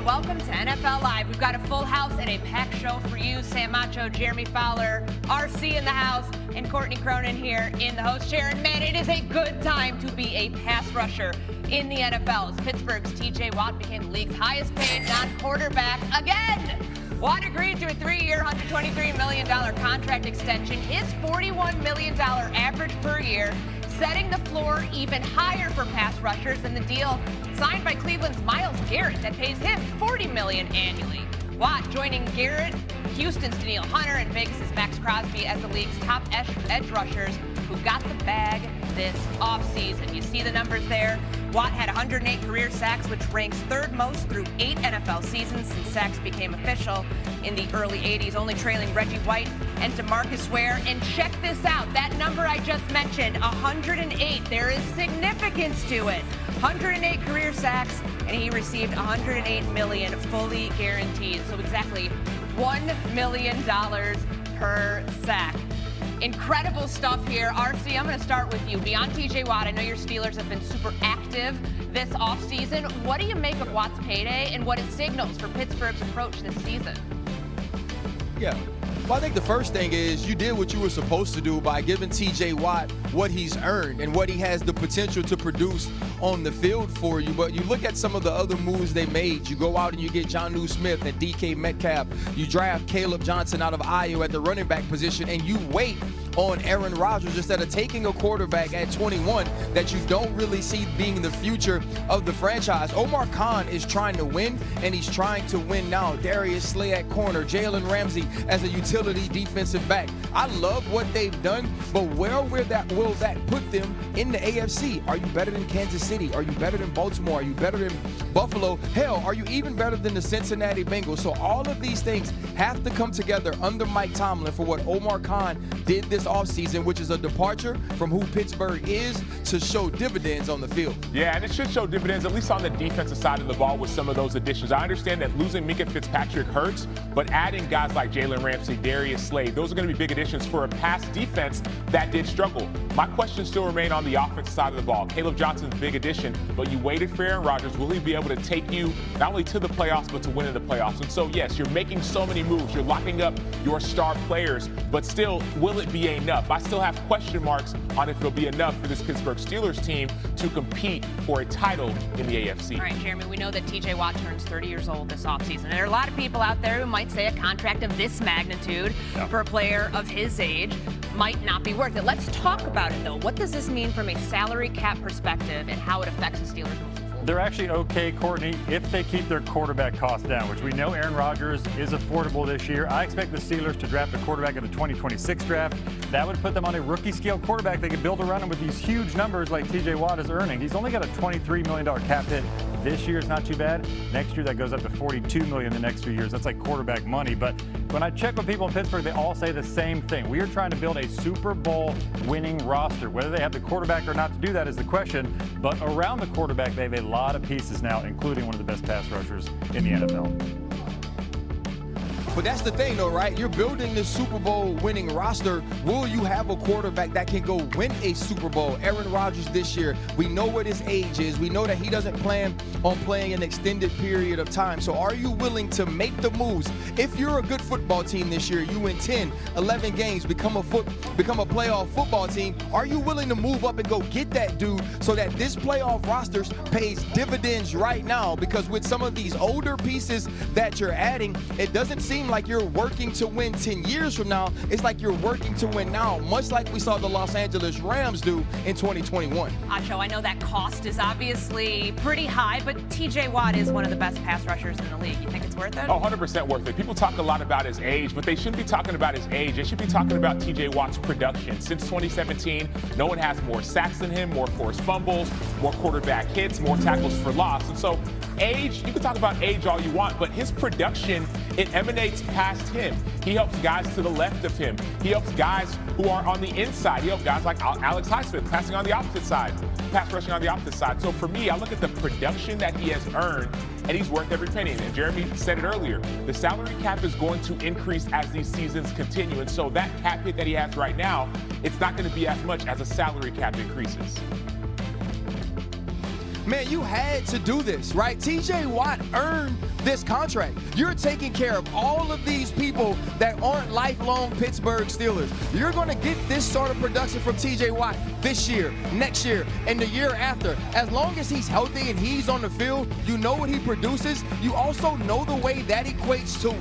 and welcome to NFL Live. We've got a full house and a packed show for you. Sam Macho, Jeremy Fowler, RC in the house, and Courtney Cronin here in the host chair. And man, it is a good time to be a pass rusher in the NFL as Pittsburgh's TJ Watt became the league's highest paid non-quarterback again. Watt agreed to a 3-year, $123 million contract extension, his $41 million average per year, setting the floor even higher for pass rushers than the deal signed by Cleveland's Myles Garrett that pays him $40 million annually. Watt joining Garrett, Houston's Danielle Hunter, and Vegas's Max Crosby as the league's top edge rushers who got the bag this offseason. You see the numbers there. Watt had 108 career sacks, which ranks third most through 8 NFL seasons since sacks became official in the early 80s, only trailing Reggie White and DeMarcus Ware. And check this out, that number I just mentioned, 108. There is significance to it. 108 career sacks, and he received $108 million fully guaranteed. So exactly $1 million per sack. Incredible stuff here. RC, I'm going to start with you. Beyond TJ Watt, I know your Steelers have been super active this offseason. What do you make of Watt's payday and what it signals for Pittsburgh's approach this season? Yeah. Well, I think the first thing is you did what you were supposed to do by giving TJ Watt what he's earned and what he has the potential to produce on the field for you. But you look at some of the other moves they made. You go out and you get Jonnu Smith and DK Metcalf. You draft Caleb Johnson out of Iowa at the running back position, and you wait on Aaron Rodgers instead of taking a quarterback at 21 that you don't really see being the future of the franchise. Omar Khan is trying to win, and he's trying to win now. Darius Slay at corner, Jalen Ramsey as a utility defensive back. I love what they've done, but where will that put them in the AFC? Are you better than Kansas City? Are you better than Baltimore? Are you better than Buffalo? Hell, are you even better than the Cincinnati Bengals? So all of these things have to come together under Mike Tomlin for what Omar Khan did this offseason, which is a departure from who Pittsburgh is to show dividends on the field. Yeah, and it should show dividends, at least on the defensive side of the ball with some of those additions. I understand that losing Micah Fitzpatrick hurts, but adding guys like Jalen Ramsey, Darius Slay, those are going to be big additions for a pass defense that did struggle. My questions still remain on the offensive side of the ball. Caleb Johnson's a big addition, but you waited for Aaron Rodgers. Will he be able to take you not only to the playoffs, but to win in the playoffs? And so, yes, you're making so many moves. You're locking up your star players, but still, will it be enough? I still have question marks on if it'll be enough for this Pittsburgh Steelers team to compete for a title in the AFC. All right, Jeremy, we know that TJ Watt turns 30 years old this offseason. And there are a lot of people out there who might say a contract of this magnitude for a player of his age might not be worth it. Let's talk about it, though. What does this mean from a salary cap perspective and how it affects the Steelers moving forward? They're actually okay, Courtney, if they keep their quarterback costs down, which we know Aaron Rodgers is affordable this year. I expect the Steelers to draft a quarterback in the 2026 draft. That would put them on a rookie-scale quarterback. They could build around him with these huge numbers like TJ Watt is earning. He's only got a $23 million cap hit. This year is not too bad. Next year, that goes up to $42 million the next 2 years. That's like quarterback money. But when I check with people in Pittsburgh, they all say the same thing. We are trying to build a Super Bowl winning roster. Whether they have the quarterback or not to do that is the question. But around the quarterback, they have a lot of pieces now, including one of the best pass rushers in the NFL. But that's the thing, though, right? You're building this Super Bowl winning roster. Will you have a quarterback that can go win a Super Bowl? Aaron Rodgers this year, we know what his age is. We know that he doesn't plan on playing an extended period of time. So are you willing to make the moves? If you're a good football team this year, you win 10, 11 games, become a playoff football team, are you willing to move up and go get that dude so that this playoff roster pays dividends right now? Because with some of these older pieces that you're adding, it doesn't seem like you're working to win 10 years from now. It's like you're working to win now, much like we saw the Los Angeles Rams do in 2021. Acho, I know that cost is obviously pretty high, but TJ Watt is one of the best pass rushers in the league. You think it's worth it? Oh, 100% worth it. People talk a lot about his age, but they shouldn't be talking about his age. They should be talking about TJ Watt's production. Since 2017, no one has more sacks than him, more forced fumbles, more quarterback hits, more tackles for loss. And so age, you can talk about age all you want, but his production, it emanates past him. He helps guys to the left of him. He helps guys who are on the inside. He helps guys like Alex Highsmith passing on the opposite side, pass rushing on the opposite side. So for me, I look at the production that he has earned, and he's worth every penny. And Jeremy said it earlier, the salary cap is going to increase as these seasons continue. And so that cap hit that he has right now, it's not going to be as much as a salary cap increases. man, you had to do this, right? TJ Watt earned this contract. You're taking care of all of these people that aren't lifelong Pittsburgh Steelers. You're going to get this sort of production from TJ Watt this year, next year, and the year after. As long as he's healthy and he's on the field, you know what he produces. You also know the way that equates to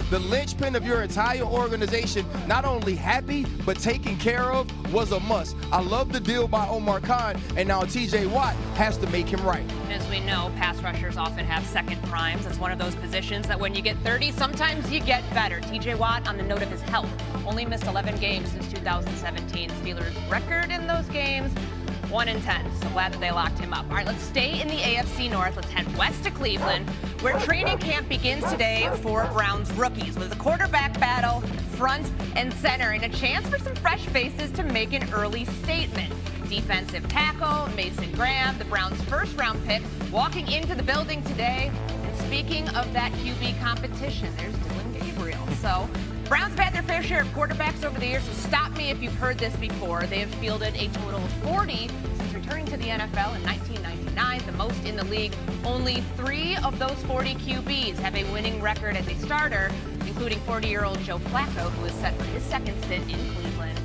the linchpin of your entire organization. Not only happy, but taken care of was a must. I love the deal by Omar Khan, and now TJ Watt has to make him right. As we know, pass rushers often have second primes. It's one of those positions that when you get 30, sometimes you get better. TJ Watt, on the note of his health, only missed 11 games since 2017. Steelers' record in those games, 1-10. So glad that they locked him up. All right, let's stay in the AFC North. Let's head west to Cleveland, where training camp begins today for Browns rookies with a quarterback battle front and center and a chance for some fresh faces to make an early statement. Defensive tackle Mason Graham, the Browns' first-round pick, walking into the building today. And speaking of that QB competition, there's Dylan Gabriel. So Browns have had their fair share of quarterbacks over the years, so stop me if you've heard this before. They have fielded a total of 40 since returning to the NFL in 1999, the most in the league. Only 3 of those 40 QBs have a winning record as a starter, including 40-year-old Joe Flacco, who is set for his second stint in Cleveland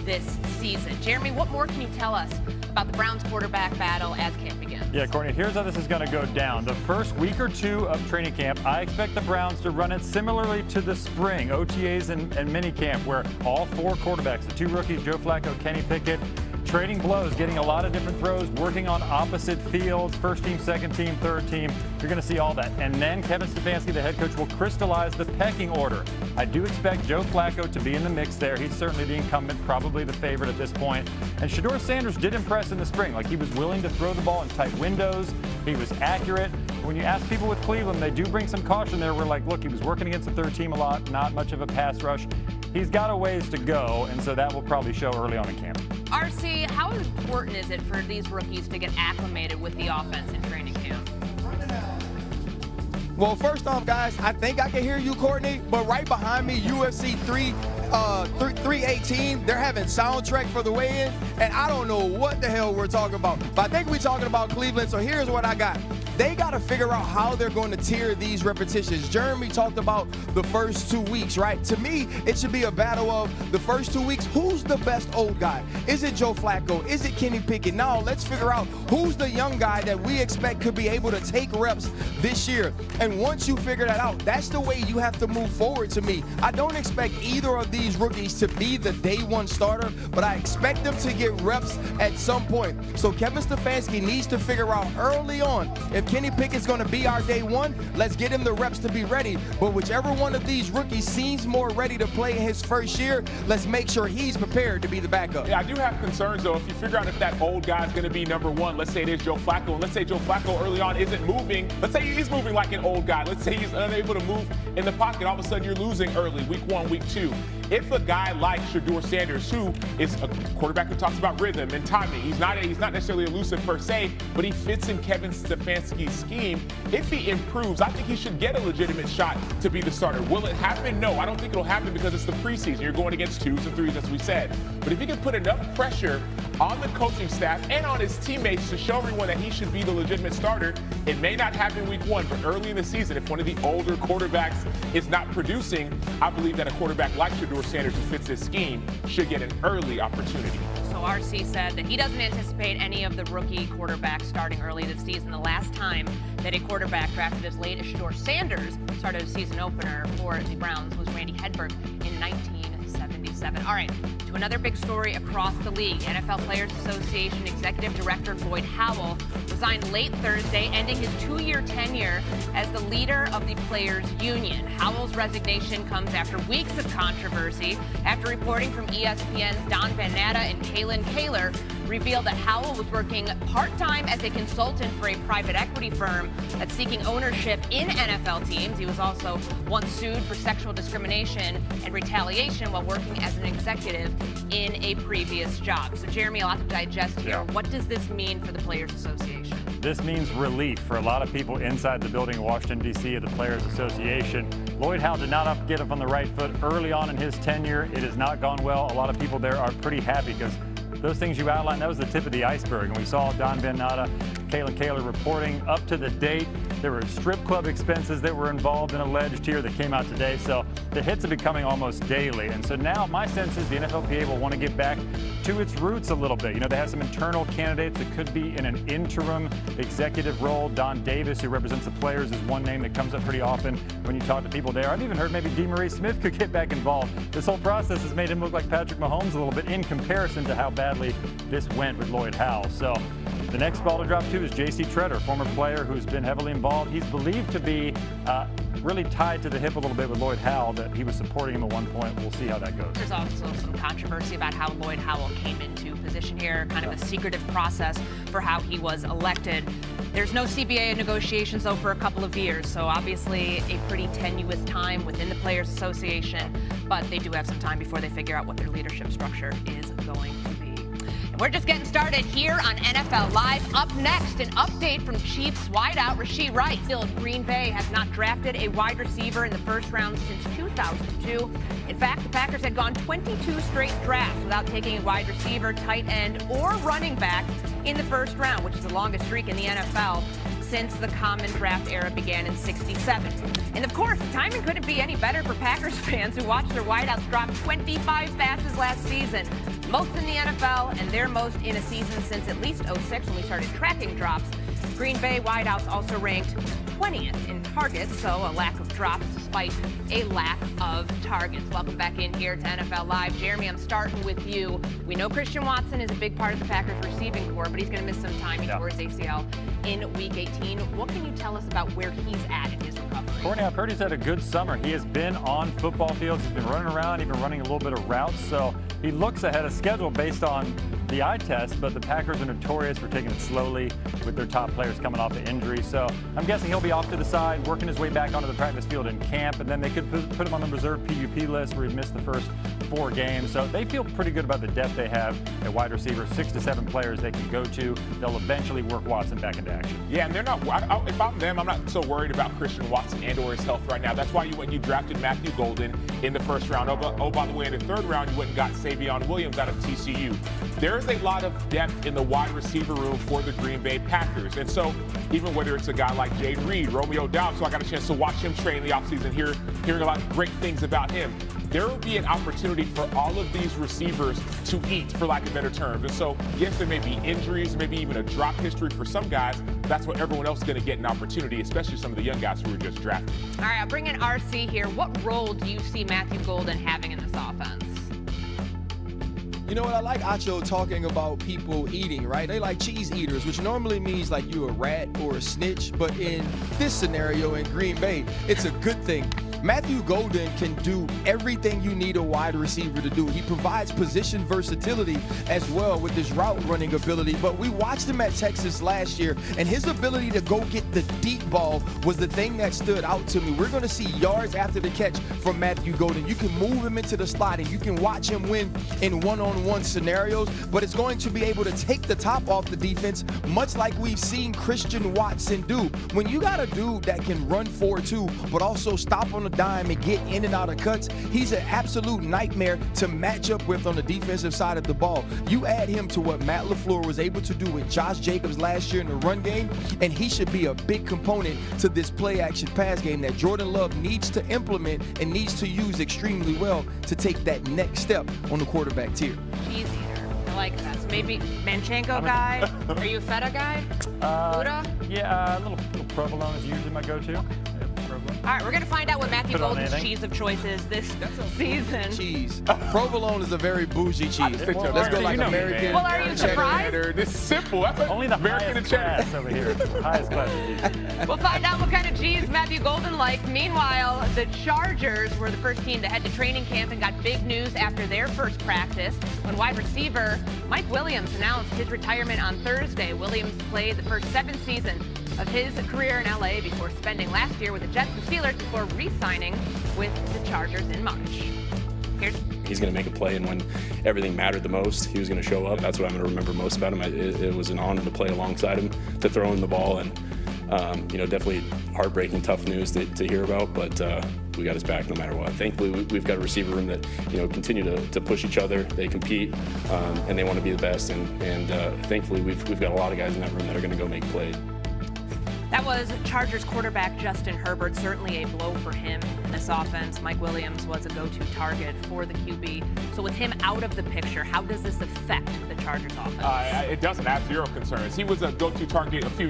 this season. Jeremy, what more can you tell us about the Browns quarterback battle as camp begins? Yeah, Courtney, here's how this is going to go down. The first week or two of training camp, I expect the Browns to run it similarly to the spring OTAs and mini camp, where all 4 quarterbacks, the 2 rookies, Joe Flacco, Kenny Pickett, trading blows, getting a lot of different throws, working on opposite fields, first team, second team, third team. You're going to see all that. And then Kevin Stefanski, the head coach, will crystallize the pecking order. I do expect Joe Flacco to be in the mix there. He's certainly the incumbent, probably the favorite at this point. And Shedeur Sanders did impress in the spring. Like, he was willing to throw the ball in tight windows. He was accurate. When you ask people with Cleveland, they do bring some caution there. We're like, look, he was working against the third team a lot, not much of a pass rush. He's got a ways to go, and so that will probably show early on in camp. RC, how important is it for these rookies to get acclimated with the offense in training camp? Well, first off, guys, I think I can hear you, Courtney, but right behind me, UFC 318, they're having soundtrack for the weigh-in, and I don't know what the hell we're talking about, but I think we're talking about Cleveland, so here's what I got. They got to figure out how they're going to tier these repetitions. Jeremy talked about the first 2 weeks, right? To me, it should be a battle of the first 2 weeks. Who's the best old guy? Is it Joe Flacco? Is it Kenny Pickett? Now, let's figure out who's the young guy that we expect could be able to take reps this year. And once you figure that out, that's the way you have to move forward to me. I don't expect either of these rookies to be the day one starter, but I expect them to get reps at some point. So Kevin Stefanski needs to figure out early on, if Kenny Pickett's going to be our day one, let's get him the reps to be ready. But whichever one of these rookies seems more ready to play in his first year, let's make sure he's prepared to be the backup. Yeah, I do have concerns, though. If you figure out if that old guy's going to be number one, let's say it is Joe Flacco, and let's say Joe Flacco early on isn't moving. Let's say he's moving like an old guy. Let's say he's unable to move in the pocket. All of a sudden, you're losing early, week 1, week 2. If a guy like Shedeur Sanders, who is a quarterback who talks about rhythm and timing, he's not necessarily elusive per se, but he fits in Kevin Stefanski's scheme. If he improves, I think he should get a legitimate shot to be the starter. Will it happen? No, I don't think it'll happen because it's the preseason. You're going against 2s and 3s, as we said. But if he can put enough pressure on the coaching staff and on his teammates to show everyone that he should be the legitimate starter, it may not happen week 1, but early in the season, if one of the older quarterbacks is not producing, I believe that a quarterback like Shedeur Sanders, who fits his scheme, should get an early opportunity. So RC said that he doesn't anticipate any of the rookie quarterbacks starting early this season. The last time that a quarterback drafted as late as Shedeur Sanders started a season opener for the Browns was Randy Hedberg in 1977. All right, to another big story across the league. NFL Players Association Executive Director Lloyd Howell resigned late Thursday, ending his 2-year tenure as the leader of the Players Union. Howell's resignation comes after weeks of controversy after reporting from ESPN's Don Van Natta and Kalen Kaler revealed that Howell was working part-time as a consultant for a private equity firm that's seeking ownership in NFL teams. He was also once sued for sexual discrimination and retaliation while working as an executive in a previous job. So, Jeremy, a lot to digest here. Yeah. What does this mean for the Players Association? This means relief for a lot of people inside the building in Washington, D.C. at the Players Association. Lloyd Howell did not get up on the right foot early on in his tenure. It has not gone well. A lot of people there are pretty happy because those things you outlined, that was the tip of the iceberg. And we saw Don Van Natta, Kalen Kaler reporting up to the date. There were strip club expenses that were involved and alleged here that came out today. So the hits have been coming almost daily. And so now my sense is the NFLPA will want to get back to its roots a little bit. You know, they have some internal candidates that could be in an interim executive role. Don Davis, who represents the players, is one name that comes up pretty often when you talk to people there. I've even heard maybe DeMaurice Smith could get back involved. This whole process has made him look like Patrick Mahomes a little bit in comparison to how badly this went with Lloyd Howell. So the next ball to drop to is J.C. Tretter, former player who's been heavily involved. He's believed to be really tied to the hip a little bit with Lloyd Howell, that he was supporting him at one point. We'll see how that goes. There's also some controversy about how Lloyd Howell came into position here, kind of a secretive process for how he was elected. There's no CBA negotiations, though, for a couple of years, so obviously a pretty tenuous time within the Players Association, but they do have some time before they figure out what their leadership structure is going to be. And we're just getting started here on NFL Live. Up next, an update from Chiefs wideout Rashee Rice. Still, Green Bay has not drafted a wide receiver in the first round since 2002. In fact, the Packers had gone 22 straight drafts without taking a wide receiver, tight end, or running back in the first round, which is the longest streak in the NFL since the common draft era began in '67. And of course, the timing couldn't be any better for Packers fans who watched their wideouts drop 25 passes last season, most in the NFL, and their most in a season since at least '06 when we started tracking drops. Green Bay wideouts also ranked 20th in targets, so a lack of drops despite a lack of targets. Welcome back in here to NFL Live. Jeremy, I'm starting with you. We know Christian Watson is a big part of the Packers receiving corps, but he's going to miss some time. He tore his ACL in Week 18. What can you tell us about where he's at in his recovery? Courtney, I've heard he's had a good summer. He has been on football fields. He's been running around, even running a little bit of routes. So he looks ahead of schedule based on the eye test, but the Packers are notorious for taking it slowly with their top players coming off of injury. So I'm guessing he'll be off to the side, working his way back onto the practice field in camp, and then they could put him on the reserve PUP list where he missed the first 4 games. So they feel pretty good about the depth they have at wide receiver, 6 to 7 players they can go to. They'll eventually work Watson back into action. Yeah, and they're not. If I'm them, I'm not so worried about Christian Watson and/or his health right now. That's why you went and you drafted Matthew Golden in the first round. Oh, by the way, in the third round, you went and got Savion Williams out of TCU. There is a lot of depth in the wide receiver room for the Green Bay Packers. And so even whether it's a guy like Jayden Reed, Romeo Doubs, so I got a chance to watch him train in the offseason, hearing a lot of great things about him. There will be an opportunity for all of these receivers to eat, for lack of better terms. And so, yes, there may be injuries, maybe even a drop history for some guys. That's what everyone else is going to get an opportunity, especially some of the young guys who were just drafted. All right, I'll bring in RC here. What role do you see Matthew Golden having in this offense? You know what, I like Acho talking about people eating, right? They like cheese eaters, which normally means like you're a rat or a snitch, but in this scenario in Green Bay, it's a good thing. Matthew Golden can do everything you need a wide receiver to do. He provides position versatility as well with his route running ability, but we watched him at Texas last year, and his ability to go get the deep ball was the thing that stood out to me. We're going to see yards after the catch from Matthew Golden. You can move him into the slot, and you can watch him win in one-on-one scenarios, but it's going to be able to take the top off the defense, much like we've seen Christian Watson do. When you got a dude that can run 4-2, but also stop on the dime and get in and out of cuts, he's an absolute nightmare to match up with on the defensive side of the ball. You add him to what Matt LaFleur was able to do with Josh Jacobs last year in the run game, and he should be a big component to this play-action pass game that Jordan Love needs to implement and needs to use extremely well to take that next step on the quarterback tier. Cheese eater. I like that. So maybe Manchenko guy? Are you a feta guy? Buddha? Yeah, a little provolone is usually my go-to. Okay. All right, we're going to find out what Matthew Golden's cheese of choice is this season. Cheese. Provolone is a very bougie cheese. Well, let's go like American. Well, are you surprised? This is simple. Only the American highest class over here. Highest class of cheese. We'll find out what kind of cheese Matthew Golden likes. Meanwhile, the Chargers were the first team to head to training camp and got big news after their first practice when wide receiver Mike Williams announced his retirement on Thursday. Williams played the first 7 seasons of his career in LA before spending last year with the Jets and Steelers before re-signing with the Chargers in March. He's going to make a play, and when everything mattered the most, he was going to show up. That's what I'm going to remember most about him. It was an honor to play alongside him, to throw him the ball, and Definitely heartbreaking, tough news to hear about, but we got his back no matter what. Thankfully, we've got a receiver room that, continue to push each other. They compete, and they want to be the best, and thankfully we've got a lot of guys in that room that are going to go make plays. That was Chargers quarterback Justin Herbert. Certainly a blow for him in this offense. Mike Williams was a go-to target for the QB. So with him out of the picture, how does this affect the Chargers offense? It doesn't. I have zero concerns. He was a go-to target a few